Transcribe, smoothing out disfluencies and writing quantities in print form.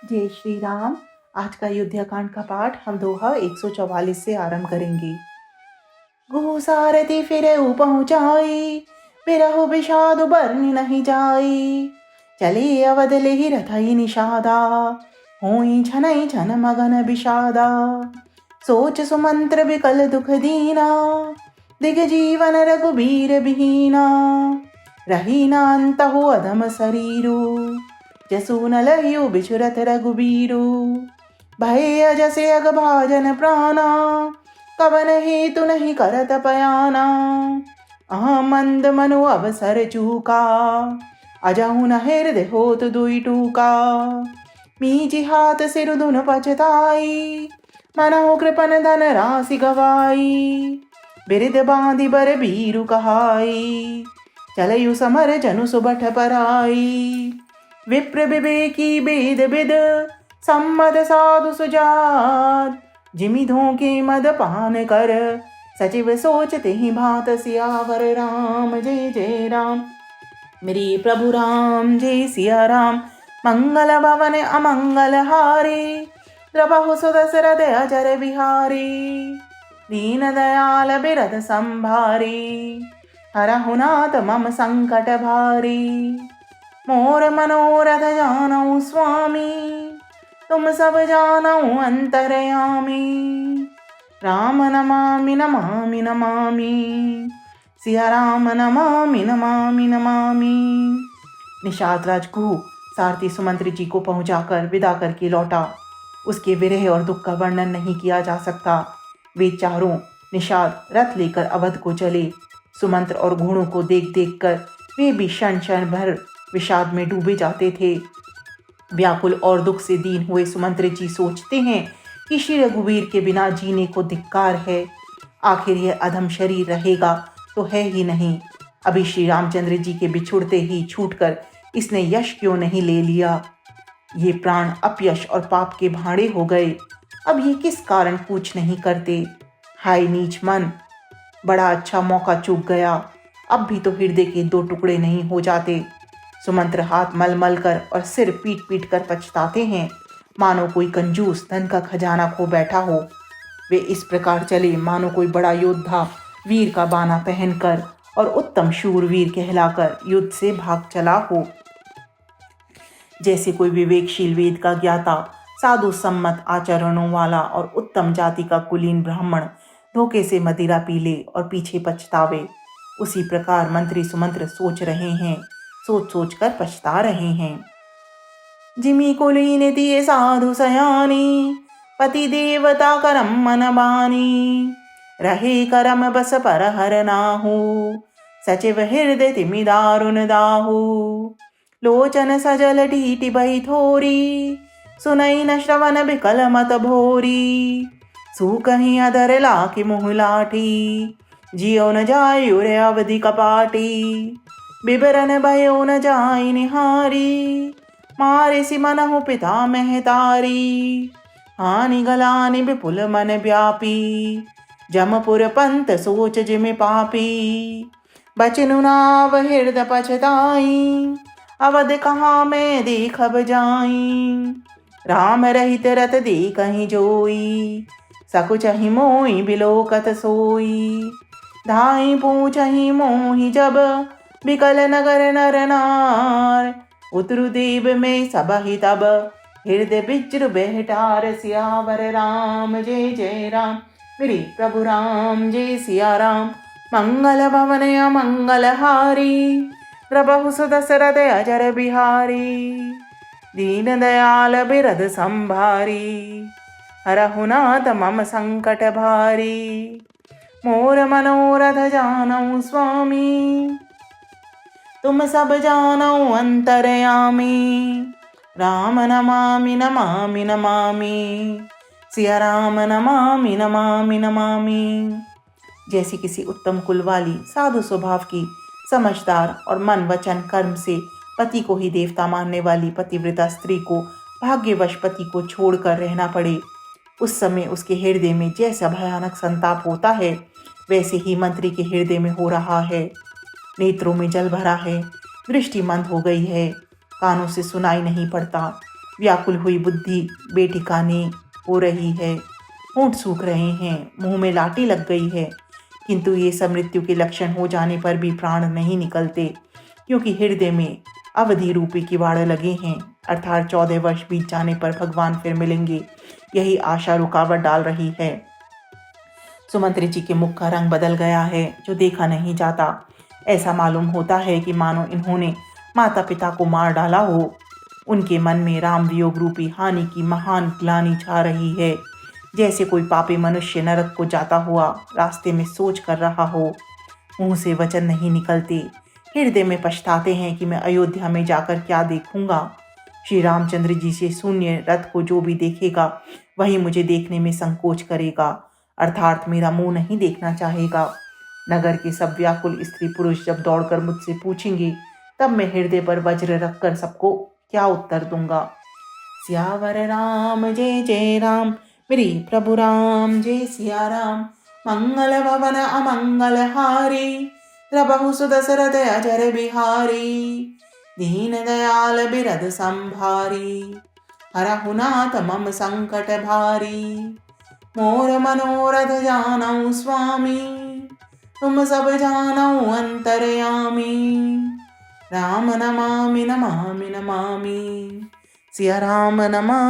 जय श्री राम। आज का युद्धकांड का पाठ हम दोहा 144 से आरंभ करेंगे। घोसारती फिर पहुँचाई, बिरहु विषाद बरनि नहीं जाई। चले अवध लेहि रथई निषादा, होई छनई छन मगन विषादा। सोच सुमंत्र विकल दुख दीना, दिग जीवन रघुबीर बिहीना। रही ना अंतहु अधम शरीरू, जसु न लहियो बिछुरत रघुबीरू। भय अजसे अगभाजन प्राणा, कवन हेतु नहीं करत पयाना। मंद मनु अवसर चूका, अजहु न हृदय होत दुई टूका। मीजी हाथ सिर दुन पछताई, मनहु कृपन धन राशि गवाई। बिरिद बांधि बर बीरु कहाई, चलयु समर जनु सुबठ पराई। विप्र विवेकी वेद विद, सम्मद साधु सुजात। जिमि धोखे मद पान कर, सचिव सोचते ही भात सियावर राम। जय जय राम। मेरे प्रभु राम जय सिया राम। मंगल भवन अमंगल हारे, द्रबहु सुदशरथ अजर बिहारी। दीन दयाल बिरद संभारी, हरहु नाथ मम संकट भारी। मोर मनोरथ जानऊ स्वामी, तुम सब जानऊ अंतरयामी। राम नमामि नमामि नमामि, सिया राम नमामि नमामि नमामि। निषाद राजगुह सारथी सुमंत्र जी को पहुंचाकर विदा करके लौटा। उसके विरह और दुख का वर्णन नहीं किया जा सकता। वे चारों निषाद रथ लेकर अवध को चले। सुमंत्र और घोड़ों को देख देख कर वे भी क्षण क्षण भर विषाद में डूबे जाते थे। व्याकुल और दुख से दीन हुए सुमंत्र जी सोचते हैं कि श्री रघुवीर के बिना जीने को धिक्कार है। आखिर यह अधम शरीर रहेगा तो है ही नहीं। अभी श्री रामचंद्र जी के बिछुड़ते ही छूटकर इसने यश क्यों नहीं ले लिया। ये प्राण अपयश और पाप के भाड़े हो गए। अब ये किस कारण पूछ नहीं करते। हाय नीच मन, बड़ा अच्छा मौका चूक गया। अब भी तो हृदय के दो टुकड़े नहीं हो जाते। सुमंत्र हाथ मल मल कर और सिर पीट पीट कर पछताते हैं, मानो कोई कंजूस धन का खजाना खो बैठा हो। वे इस प्रकार चले मानो कोई बड़ा योद्धा वीर का बाना पहनकर और उत्तम शूरवीर कहलाकर युद्ध से भाग चला हो। जैसे कोई विवेकशील वेद का ज्ञाता, साधु सम्मत आचरणों वाला और उत्तम जाति का कुलीन ब्राह्मण धोखे से मदिरा पी ले और पीछे पछतावे। उसी प्रकार मंत्री सुमंत्र सोच रहे हैं, सोच सोच कर पछता रहे हैं। जिमि कुलीन दिए साधु सयानी, पति देवता करम मन बानी। रहे करम बस पर हर नाहु, सचिव हृदय तिमि दारुन दाहु। लोचन सजल ढीटी बही थोरी, सुनई न श्रवण बिकल मत भोरी। सूकहीं अधर लाखि मुँह लाठी, जियो न जाय उरे अवधि कपाटी। बिबरन भयो न जाय निहारी, मारे सि मनहु पिता महतारी। हानि गलानि विपुल मन व्यापी, जमपुर पंत सोच जिमि पापी। बचनु नाव हृदय पछताई, अवध कहाँ मैं देखब जाई। राम रहित रत देखहि जोई, सकुचहि मोहि बिलोकत सोई। धाई पूछहि मोहि जब, बिकल नगर नर नार। उतरु देव में सबहि तब, हृदय विज्र बेहटार। सियावर राम जय जय राम। मेरे प्रभु राम जय सिया राम। मंगल भवन अमंगल हारी, प्रभु सुदशरथ अजर बिहारी। दीन दयाल बिरद संभारी, हरहु नाथ मम संकट भारी। मोर मनोरथ जानऊ स्वामी, तुम सब जानऊ अंतरयामी। राम नमामि नमामि नमामि, सिया राम नमामि नमामि नमामि। जैसी किसी उत्तम कुल वाली साधु स्वभाव की, समझदार और मन वचन कर्म से पति को ही देवता मानने वाली पतिव्रता स्त्री को भाग्यवश पति को छोड़कर रहना पड़े, उस समय उसके हृदय में जैसा भयानक संताप होता है, वैसे ही मंत्री के हृदय में हो रहा है। नेत्रों में जल भरा है, दृष्टि मंद हो गई है, कानों से सुनाई नहीं पड़ता। व्याकुल हुई बुद्धि बेठिकाने हो रही है, होंठ सूख रहे हैं, मुंह में लाठी लग गई है, किंतु ये सब मृत्यु के लक्षण हो जाने पर भी प्राण नहीं निकलते, क्योंकि हृदय में अवधि रूपी किवाड़ लगे हैं, अर्थात 14 वर्ष बीत जाने पर भगवान फिर मिलेंगे, यही आशा रुकावट डाल रही है। सुमंत्री जी के मुख का रंग बदल गया है, जो देखा नहीं जाता। ऐसा मालूम होता है कि मानो इन्होंने माता पिता को मार डाला हो। उनके मन में राम वियोग रूपी हानि की महान ग्लानि छा रही है, जैसे कोई पापी मनुष्य नरक को जाता हुआ रास्ते में सोच कर रहा हो। मुंह से वचन नहीं निकलते, हृदय में पछताते हैं कि मैं अयोध्या में जाकर क्या देखूंगा। श्री रामचंद्र जी से शून्य रथ को जो भी देखेगा वही मुझे देखने में संकोच करेगा, अर्थात मेरा मुंह नहीं देखना चाहेगा। नगर के सब व्याकुल स्त्री पुरुष जब दौड़कर मुझसे पूछेंगे, तब मैं हृदय पर वज्र रखकर सबको क्या उत्तर दूंगा। सियावर राम जय जय राम, मेरी प्रभु राम जय सिया राम। मंगल भवन अमंगल हारी, प्रभु सुदशरथ अजर बिहारी। दीन दयाल बिरद संभारी, हरहु नाथ मम संकट भारी। मोर मनोरथ जानऊ स्वामी, तुम सब जानऊ अंतरयामी। राम नमामि नमामि नमामि, सिया राम नमामि।